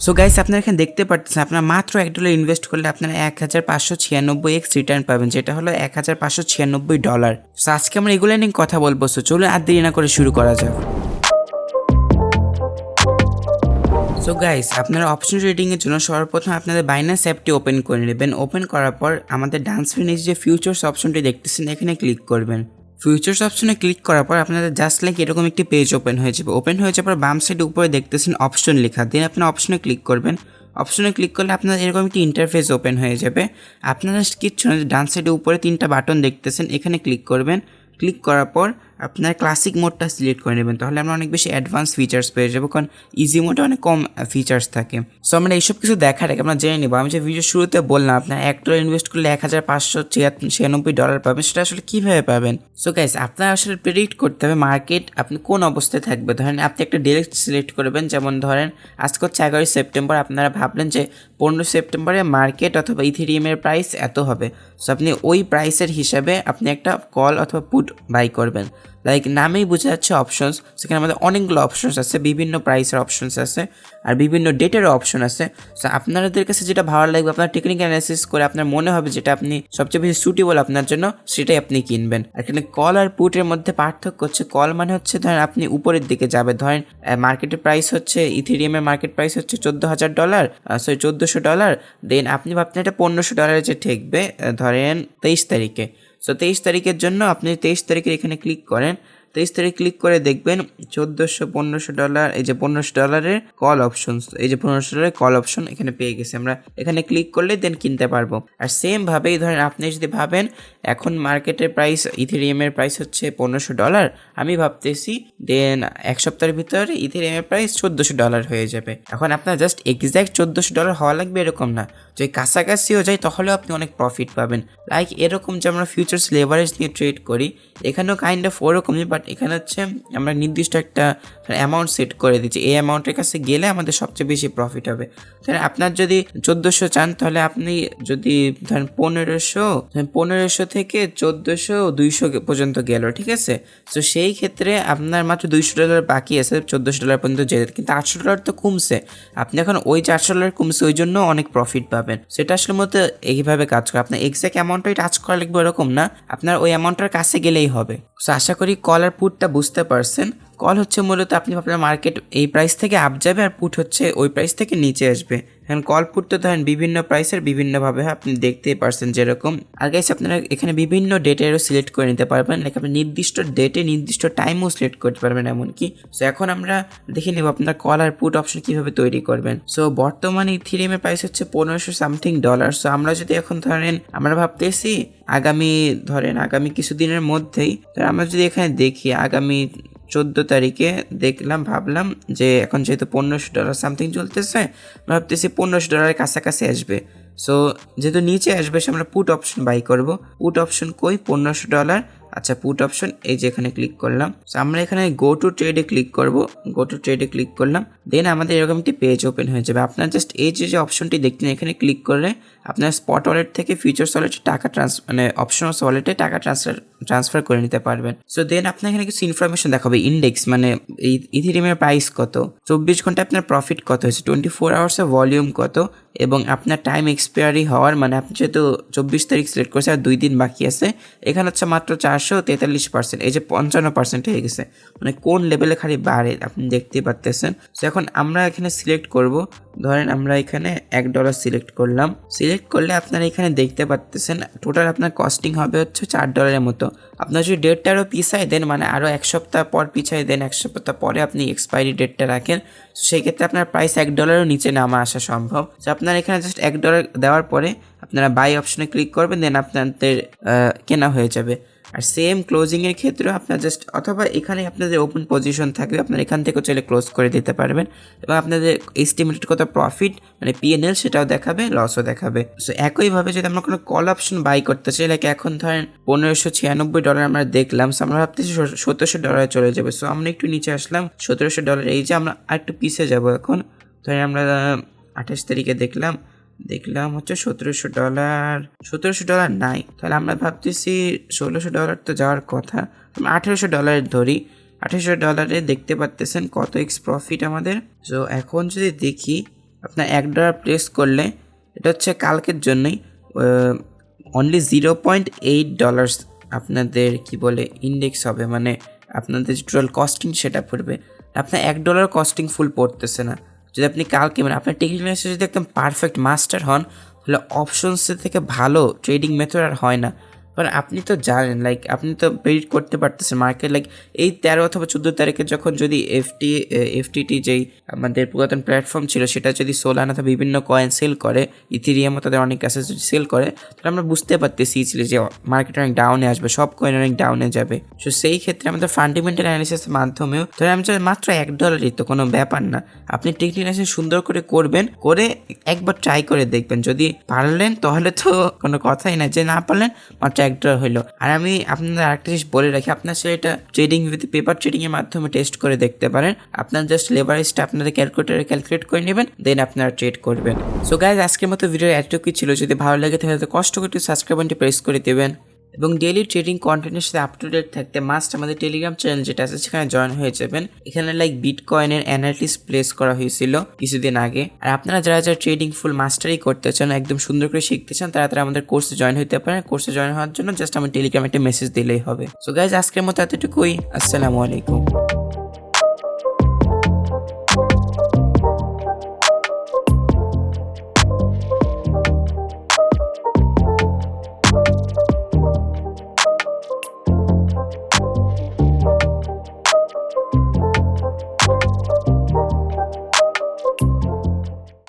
So guys, আপনারা এখানে দেখতে পাচ্ছেন আপনারা মাত্র $1 ইনভেস্ট করলে আপনারা 1596x রিটার্ন পাবেন, যেটা হলো $1596। সো আজকে আমরা এগুলো নিয়ে কথা বলবো। সো চলুন আর দেরি না করে শুরু করা যাক। সো গাইস, আপনারা অপশন ট্রেডিংয়ের জন্য সর্বপ্রথম আপনাদের বাইন্যান্স অ্যাপটি ওপেন করে নেবেন। ওপেন করার পর আমাদের ডান সাইডে নিচে যে ফিউচার্স অপশনটি দেখতেছেন এখানে ক্লিক করবেন। ফিউচার্স অপশনে ক্লিক করার পর আপনাদের জাস্ট লাইক এরকম একটি পেজ ওপেন হয়ে যাবে। ওপেন হয়ে যাওয়ার পর বাম সাইডে উপরে দেখতেছেন অপশন লেখা, দেন আপনারা অপশনে ক্লিক করবেন। অপশনে ক্লিক করলে আপনাদের এরকম একটি ইন্টারফেস ওপেন হয়ে যাবে। আপনারা কিচ্ছু না, ডান সাইডে উপরে 3টা বাটন দেখতেছেন, এখানে ক্লিক করবেন। ক্লিক করার পর আপনার ক্লাসিক মোডটা সিলেক্ট করে নেবেন, তাহলে আমরা অনেক বেশি অ্যাডভান্স ফিচার্স পেয়ে যাবো, কারণ ইজি মোডে অনেক কম ফিচার্স থাকে। সো আমরা এইসব কিছু দেখার আগে আমরা জেনে নেব, আমি যে ভিডিও শুরুতে বললাম আপনার $1 ইনভেস্ট করলে $1596 পাবেন, সেটা আসলে কীভাবে পাবেন। সো গাইস, আপনার আসলে প্রেডিক্ট করতে হবে মার্কেট আপনি কোন অবস্থায় থাকবে। ধরেন আপনি একটা ডিরেক্ট সিলেক্ট করবেন, যেমন ধরেন আজকে হচ্ছে 11 সেপ্টেম্বর, আপনারা ভাবলেন যে 15 সেপ্টেম্বরে মার্কেট অথবা ইথেরিয়ামের প্রাইস এত হবে। সো আপনি ওই প্রাইসের হিসাবে আপনি একটা কল অথবা পুট বাই করবেন। লাইক নামেই বোঝা যাচ্ছে অপশনস, সেখানে আমাদের অনেকগুলো অপশনস আছে, বিভিন্ন প্রাইসের অপশনস আছে আর বিভিন্ন ডেটেরও অপশন আছে। সো আপনাদের কাছে যেটা ভালো লাগবে, আপনার টেকনিক্যাল অ্যানালাইসিস করে আপনার মনে হবে যেটা আপনি সবচেয়ে বেশি সুটেবল আপনার জন্য, সেটাই আপনি কিনবেন। আর এখানে কল আর পুটের মধ্যে পার্থক্য হচ্ছে, কল মানে হচ্ছে ধরেন আপনি উপরের দিকে যাবে, ধরেন মার্কেটের প্রাইস হচ্ছে ইথেরিয়ামের মার্কেট প্রাইস হচ্ছে $14,000, সরি $1400, দেন আপনি ভাবছেন এটা $1500 যে ঠেকবে ধরেন 23 তারিখে। সো 23 তারিখের জন্য আপনি 23 তারিখের এখানে ক্লিক করেন। 23 তারিখ ক্লিক করে দেখবেন $1400 এই যে $1500 কল অপশন, এই যে $1500 কল অপশন এখানে পেয়ে গেছি আমরা। এখানে ক্লিক করলে দেন কিনতে পারবো। আর সেম ভাবেই ধরেন আপনি যদি ভাবেন এখন মার্কেটের প্রাইস ইথেরিয়ামের প্রাইস হচ্ছে $1500, আমি ভাবতেছি দেন এক সপ্তাহের ভিতরে ইথেরিয়ামের প্রাইস $1400 হয়ে যাবে। এখন আপনার জাস্ট এক্স্যাক্ট $1400 হওয়া লাগবে এরকম না, যদি কাছাকাছিও যায় তাহলেও আপনি অনেক প্রফিট পাবেন। লাইক এরকম যে আমরা ফিউচার্স লেভারেজ নিয়ে ট্রেড করি, এখানেও কাইন্ড অফ ওরকমই, বাট এখানে হচ্ছে আমরা নির্দিষ্ট একটা অ্যামাউন্ট সেট করে দিচ্ছি, এই অ্যামাউন্টের কাছে গেলে আমাদের সবচেয়ে বেশি প্রফিট হবে। তাহলে আপনার যদি 1400 চান, তাহলে আপনি যদি ধরেন 1500 থেকে 1400 200 পর্যন্ত গেল, ঠিক আছে। তো সেই ক্ষেত্রে আপনার মাত্র $200 বাকি আছে $1400 পর্যন্ত যেতে, কিন্তু $800 তো কমছে। আপনি এখন ওই যে $800 কমছে ওই জন্য অনেক প্রফিট পাবেন। সেটা আসলে মতো এইভাবে কাজ করে, আপনার এক্সাক্ট অ্যামাউন্টটাই টাচ করা লাগবে এরকম না, আপনার ওই অ্যামাউন্টটার কাছে গেলেই হবে। সো আশা করি কল আর পুটটা বুঝতে পারছেন। কল হচ্ছে মূলত আপনি আপনার মার্কেট এই প্রাইস থেকে আপ যাবে, আর পুট হচ্ছে ওই প্রাইস থেকে নিচে আসবে। এখন কল পুট তো ধরেন বিভিন্ন প্রাইসের বিভিন্নভাবে আপনি দেখতেই পারছেন যেরকম। আর গাইস, আপনারা এখানে বিভিন্ন ডেটেরও সিলেক্ট করে নিতে পারবেন, লাইক আপনি নির্দিষ্ট ডেটে নির্দিষ্ট টাইমও সিলেক্ট করতে পারবেন এমনকি। সো এখন আমরা দেখে নেব আপনার কল আর পুট অপশন কীভাবে তৈরি করবেন। সো বর্তমানে ইথেরিয়ামের প্রাইস হচ্ছে $1500 সো আমরা যদি এখন ধরেন আমরা ভাবতেছি আগামী কিছুদিনের মধ্যেই, আমরা যদি এখানে দেখি আগামী 14 তারিখে ভাবলাম যে এখন যেহেতু $1500 সামথিং চলতেছে, ভাবতেছি $1500 কাছাকাছি আসবে। সো যেহেতু নিচে আসবে সে আমরা পুট অপশন বাই করব। পুট অপশন কই? $1500। আচ্ছা, পুট অপশন এই যে এখানে ক্লিক করলাম। সো আমরা এখানে গো টু ট্রেডে ক্লিক করব। গো টু ট্রেডে ক্লিক করলাম, দেন আমাদের এরকম একটি পেজ ওপেন হয়ে যাবে। আপনার জাস্ট এই যে অপশনটি দেখতেন এখানে ক্লিক করলে আপনার স্পট ওয়ালেট থেকে ফিউচার্স ওয়ালেটে টাকা অপশনাল ওয়ালেটে টাকা ট্রান্সফার করে নিতে পারবেন। সো দেন আপনার এখানে কিছু ইনফরমেশন দেখাবে, ইন্ডেক্স মানে এই ইথেরিয়ামের প্রাইস কত, 24 ঘন্টায় আপনার প্রফিট কত হয়েছে, 24 আওয়ার্সের ভলিউম কত, এবং আপনার টাইম এক্সপায়ারি হওয়ার মানে আপনি যেহেতু 24 তারিখ সিলেক্ট করেছে আর 2 দিন বাকি আছে, এখানে হচ্ছে মাত্র 443%, এই যে 55% হয়ে গেছে, মানে কোন লেভেলে খালি বাড়ে আপনি দেখতেই পারতেছেন। সো এখন আমরা এখানে সিলেক্ট করব, ধরেন আমরা এখানে $1 সিলেক্ট করলাম। সিলেক্ট করলে আপনারা এখানে দেখতে পাচ্তেছেন টোটাল আপনার কস্টিং হবে হচ্ছে $4 মতো। আপনার যদি ডেটটা আরও পিছাই দেন, মানে আরও এক সপ্তাহ পর পিছাই দেন, এক সপ্তাহ পরে আপনি এক্সপায়ারি ডেটটা রাখেন, সেই ক্ষেত্রে আপনার প্রাইস $1 নিচে নামা আসা সম্ভব। তো আপনারা এখানে জাস্ট $1 দেওয়ার পরে আপনারা বাই অপশনে ক্লিক করবেন, দেন আপনাদের কেনা হয়ে যাবে। আর সেম ক্লোজিংয়ের ক্ষেত্রেও আপনার জাস্ট অথবা এখানে আপনাদের ওপেন পজিশন থাকবে, আপনারা এখান থেকেও চাইলে ক্লোজ করে দিতে পারবেন, এবং আপনাদের এস্টিমেটেড কত প্রফিট মানে PNL সেটাও দেখাবে, লসও দেখাবে। সো একইভাবে যদি আমরা কোনো কল অপশন বাই করতে চাই, লাইক এখন ধরেন $1596 আমরা দেখলাম, সো আমরা ভাবতেছি $1700 চলে যাবে। সো আমরা একটু নিচে আসলাম $1700, এই যে আমরা আর একটু পিছিয়ে যাবো। এখন ধরেন আমরা 28 তারিখে দেখলাম হচ্ছে $1700 নাই, তাহলে আমরা ভাবতেছি $1600 তো যাওয়ার কথা, $1800 ধরি। $1800 দেখতে পাচ্তেছেন কত এক্স প্রফিট আমাদের। সো এখন যদি দেখি আপনার $1 প্লেস করলে এটা হচ্ছে কালকের জন্যই অনলি $0.8 আপনাদের কি বলে ইন্ডেক্স হবে, মানে আপনাদের যে টোটাল কস্টিং সেটা পড়বে। আপনার $1 কস্টিং ফুল পড়তেছে না। যদি আপনি কালকে মানে আপনার টেকনিক্যাল যদি একদম পারফেক্ট মাস্টার হন তাহলে অপশনসের থেকে ভালো ট্রেডিং মেথড আর হয় না। কারণ আপনি তো জানেন আপনি তো প্রেডিক্ট করতে পারতেছেন মার্কেট এই 13 অথবা 14 তারিখে যখন যদি এফটিটি যেই আমাদের পুরাতন প্ল্যাটফর্ম ছিল সেটা যদি সোলানা অথবা বিভিন্ন কয়েন সেল করে, ইথেরিয়ামও তাদের অনেক অ্যাসেট যদি সেল করে, তাহলে আমরা বুঝতে পারতেছি যে মার্কেট অনেক ডাউনে আসবে, সব কয়েন অনেক ডাউনে যাবে। সো সেই ক্ষেত্রে আমাদের ফান্ডামেন্টাল অ্যানালিসিসের মাধ্যমেও ধরে আমি মাত্র $1 তো কোনো ব্যাপার না, আপনি টেকনিক্যাল অ্যানালিসিস সুন্দর করে করবেন, করে একবার ট্রাই করে দেখবেন। যদি পারলেন তাহলে তো কোনো কথাই না, যে না পারলেন মাত্র $1 হইলো। আর আমি আপনাদের আরেকটা জিনিস বলে রাখি, আপনার সাথে এটা ট্রেডিং উইথ পেপার ট্রেডিং এর মাধ্যমে টেস্ট করে দেখতে পারেন। আপনার জাস্ট লেভারেজটা আপনাদের ক্যালকুলেটরে ক্যালকুলেট করে নেবেন, দেন আপনারা ট্রেড করবেন। সো গাইজ, আজকের মতো ভিডিও এতটুকুই ছিল। যদি ভালো লাগে তাহলে কষ্ট করে সাবস্ক্রাইব বাটনটি প্রেস করে দেবেন এবং ডেইলি ট্রেডিং কন্টেন্টের সাথে আপ টু ডেট থাকতে মাস্ট আমাদের টেলিগ্রাম চ্যানেল যেটা আছে সেখানে জয়েন হয়ে যাবেন। এখানে বিটকয়েনের অ্যানালিসিস প্লেস করা হয়েছিল কিছুদিন আগে। আর আপনারা যারা যারা ট্রেডিং ফুল মাস্টারি করতে চান, একদম সুন্দর করে শিখতে চান, তারা আমাদের কোর্সে জয়েন হতে পারেন। কোর্সে জয়েন হওয়ার জন্য জাস্ট আমার টেলিগ্রামে একটা মেসেজ দিলেই হবে। সো গাইজ, আজকের মতো এতটুকুই। আসসালামু আলাইকুম।